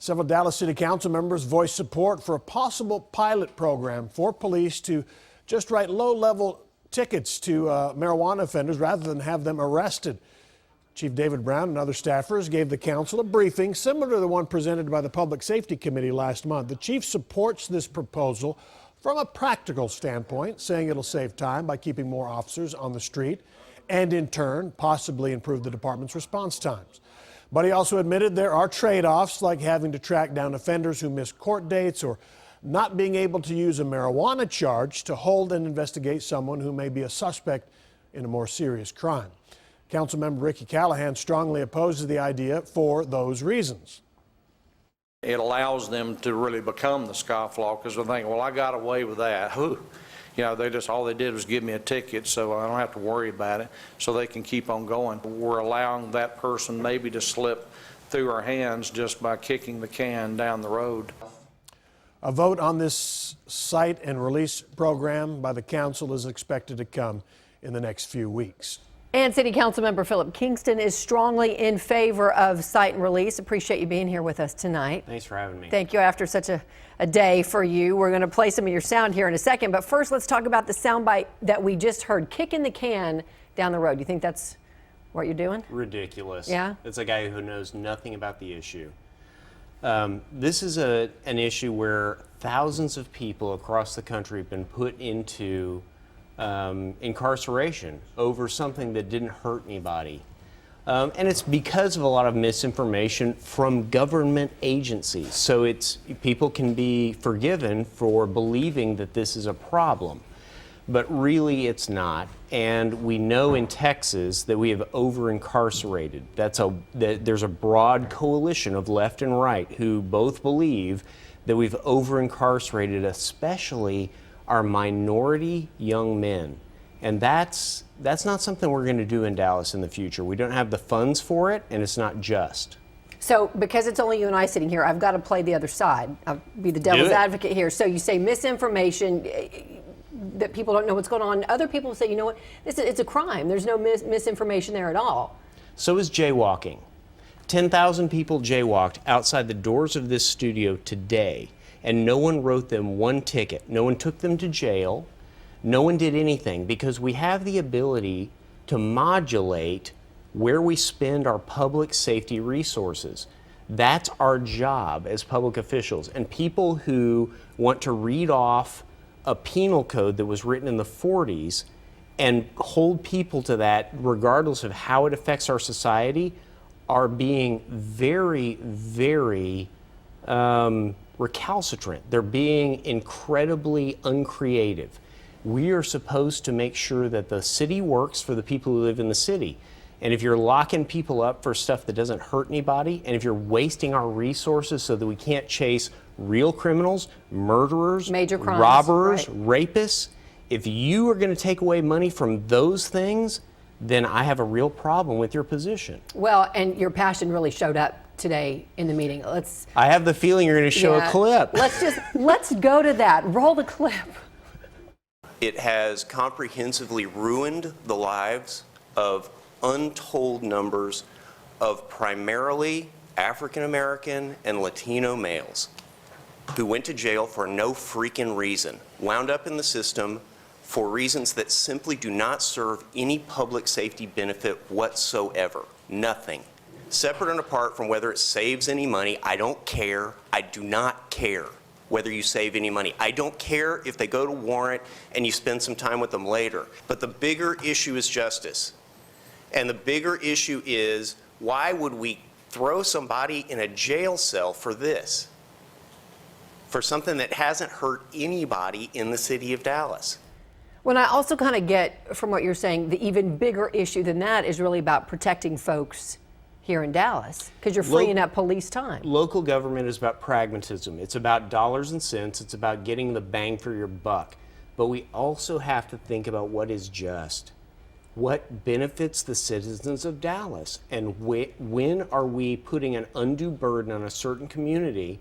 Several Dallas City Council members voiced support for a possible pilot program for police to just write low-level tickets to marijuana offenders rather than have them arrested. Chief David Brown and other staffers gave the council a briefing similar to the one presented by the Public Safety Committee last month. The chief supports this proposal from a practical standpoint, saying it'll save time by keeping more officers on the street and, in turn, possibly improve the department's response times. But he also admitted there are trade-offs, like having to track down offenders who miss court dates or not being able to use a marijuana charge to hold and investigate someone who may be a suspect in a more serious crime. Councilmember Ricky Callahan strongly opposes the idea for those reasons. It allows them to really become the scofflaw because they're thinking, well, I got away with that. Whew. You know, all they did was give me a ticket, so I don't have to worry about it, so they can keep on going. We're allowing that person maybe to slip through our hands just by kicking the can down the road. A vote on this cite and release program by the council is expected to come in the next few weeks. And City Council member Philip Kingston is strongly in favor of cite and release. Appreciate you being here with us tonight. Thanks for having me. Thank you. After such a day for you, we're going to play some of your sound here in a second. But first, let's talk about the soundbite that we just heard, kicking the can down the road. You think that's what you're doing? Ridiculous. Yeah? It's a guy who knows nothing about the issue. This is an issue where thousands of people across the country have been put into incarceration over something that didn't hurt anybody. And it's because of a lot of misinformation from government agencies. So people can be forgiven for believing that this is a problem, but really it's not. And we know in Texas that we have over-incarcerated. There's a broad coalition of left and right who both believe that we've over-incarcerated, especially are minority young men. And that's not something we're going to do in Dallas in the future. We don't have the funds for it, and it's not just. So because it's only you and I sitting here, I've got to play the other side. I'll be the devil's advocate here. So you say misinformation, that people don't know what's going on. Other people say, you know what, it's a crime. There's no misinformation there at all. So is jaywalking. 10,000 people jaywalked outside the doors of this studio today, and no one wrote them one ticket. No one took them to jail. No one did anything because we have the ability to modulate where we spend our public safety resources. That's our job as public officials. And people who want to read off a penal code that was written in the 40s and hold people to that regardless of how it affects our society are being very, very recalcitrant. They're being incredibly uncreative. We are supposed to make sure that the city works for the people who live in the city. And if you're locking people up for stuff that doesn't hurt anybody, and if you're wasting our resources so that we can't chase real criminals, murderers, major crimes, robbers, right, rapists, if you are going to take away money from those things, then I have a real problem with your position. Well, and your passion really showed up today in the meeting. I have the feeling you're going to show a clip. Let's go to that. Roll the clip. It has comprehensively ruined the lives of untold numbers of primarily African American and Latino males who went to jail for no freaking reason, wound up in the system for reasons that simply do not serve any public safety benefit whatsoever. Nothing. Separate and apart from whether it saves any money, I don't care. I do not care whether you save any money. I don't care if they go to warrant and you spend some time with them later. But the bigger issue is justice. And the bigger issue is, why would we throw somebody in a jail cell for this? For something that hasn't hurt anybody in the city of Dallas. When I also kind of get from what you're saying, the even bigger issue than that is really about protecting folks here in Dallas, because you're freeing up police time. Local government is about pragmatism. It's about dollars and cents. It's about getting the bang for your buck. But we also have to think about what is just. What benefits the citizens of Dallas? And when are we putting an undue burden on a certain community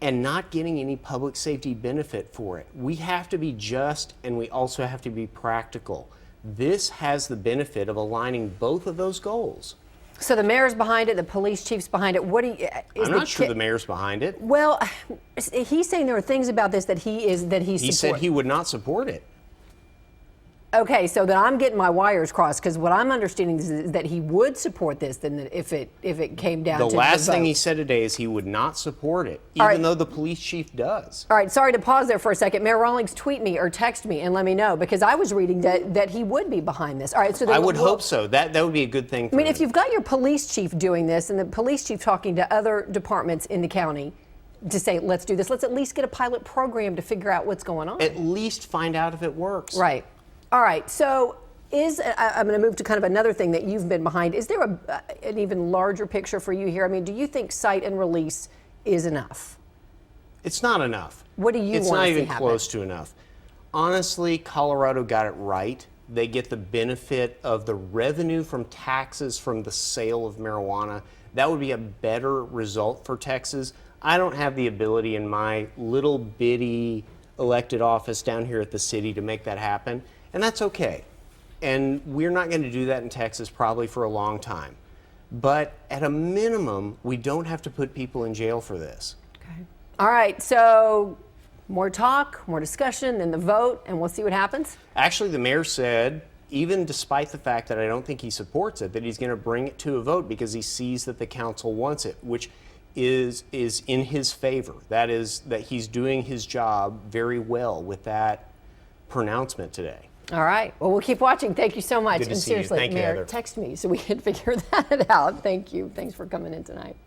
and not getting any public safety benefit for it? We have to be just, and we also have to be practical. This has the benefit of aligning both of those goals. So the mayor's behind it, the police chief's behind it. What do you? I'm not sure the mayor's behind it. Well, he's saying there are things about this that he He said he would not support it. Okay, so then I'm getting my wires crossed, because what I'm understanding is that he would support this. Then if it came down to The last the thing he vote. said today is he would not support it, All right. even though the police chief does. All right, sorry to pause there for a second. Mayor Rawlings, tweet me or text me and let me know, because I was reading that he would be behind this. All right, so then I would hope so. That would be a good thing for I mean, him. if you've got your police chief doing this and the police chief talking to other departments in the county to say, let's do this, let's at least get a pilot program to figure out what's going on. At least find out if it works. Right. All right, so I'm going to move to kind of another thing that you've been behind. Is there an even larger picture for you here? I mean, do you think cite and release is enough? It's not enough. What do you It's want not to see even happen? close to enough. Honestly, Colorado got it right. They get the benefit of the revenue from taxes from the sale of marijuana. That would be a better result for Texas. I don't have the ability in my little bitty elected office down here at the city to make that happen, and that's okay. And we're not going to do that in Texas probably for a long time. But at a minimum, we don't have to put people in jail for this. Okay. All right, so more talk, more discussion, then the vote, and we'll see what happens. Actually, the mayor said, even despite the fact that I don't think he supports it, that he's going to bring it to a vote because he sees that the council wants it, which is in his favor. That is, that he's doing his job very well with that pronouncement today. All right. Well, we'll keep watching. Thank you so much. Good to And see you. seriously, Thank you, Mayor, Heather. text me so we can figure that out. Thank you. Thanks for coming in tonight.